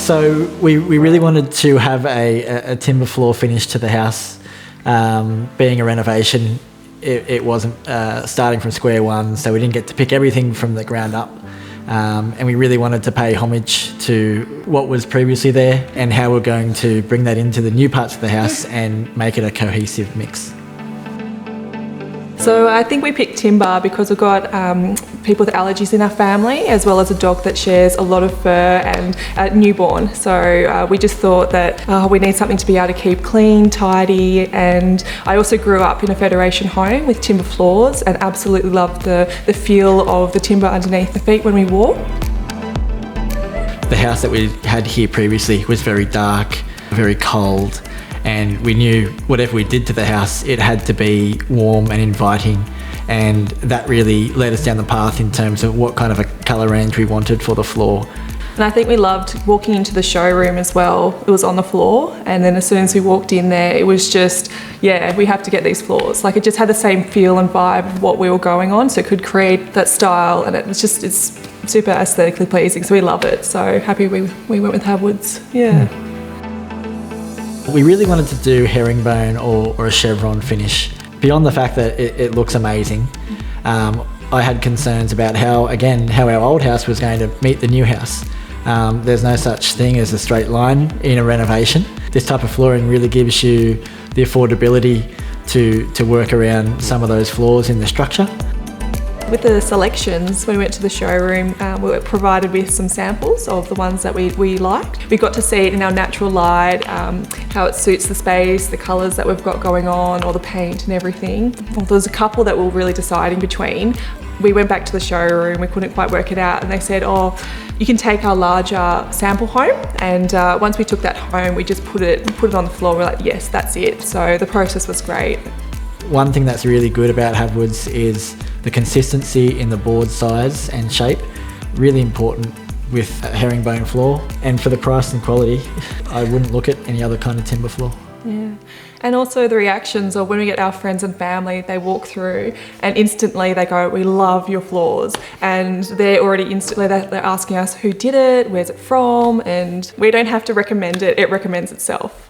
So we really wanted to have a timber floor finish to the house. Being a renovation, it wasn't starting from square one, so we didn't get to pick everything from the ground up. And we really wanted to pay homage to what was previously there and how we're going to bring that into the new parts of the house and make it a cohesive mix. So I think we picked timber because we've got people with allergies in our family, as well as a dog that shares a lot of fur and a newborn. So we just thought that we need something to be able to keep clean, tidy, and I also grew up in a Federation home with timber floors and absolutely loved the feel of the timber underneath the feet when we walk. The house that we had here previously was very dark, very cold, and we knew whatever we did to the house, it had to be warm and inviting, and that really led us down the path in terms of what kind of a colour range we wanted for the floor. And I think we loved walking into the showroom as well. It was on the floor, and then as soon as we walked in there, it was just, yeah, we have to get these floors. Like, it just had the same feel and vibe of what we were going on, so it could create that style, and it's super aesthetically pleasing, so we love it. So happy we went with Havwoods, yeah. We really wanted to do herringbone or a chevron finish. Beyond the fact that it looks amazing, I had concerns about how our old house was going to meet the new house. There's no such thing as a straight line in a renovation. This type of flooring really gives you the affordability to work around some of those flaws in the structure. With the selections, when we went to the showroom, we were provided with some samples of the ones that we liked. We got to see it in our natural light, how it suits the space, the colours that we've got going on, or the paint and everything. Well, there was a couple that we were really deciding between. We went back to the showroom, we couldn't quite work it out, and they said, oh, you can take our larger sample home, and once we took that home, we just put it on the floor. We're like, yes, that's it. So the process was great. One thing that's really good about Havwoods is the consistency in the board size and shape. Really important with a herringbone floor, and for the price and quality, I wouldn't look at any other kind of timber floor. Yeah, and also the reactions of when we get our friends and family, they walk through and instantly they go, we love your floors, and they're already instantly, they're asking us who did it, where's it from, and we don't have to recommend it, it recommends itself.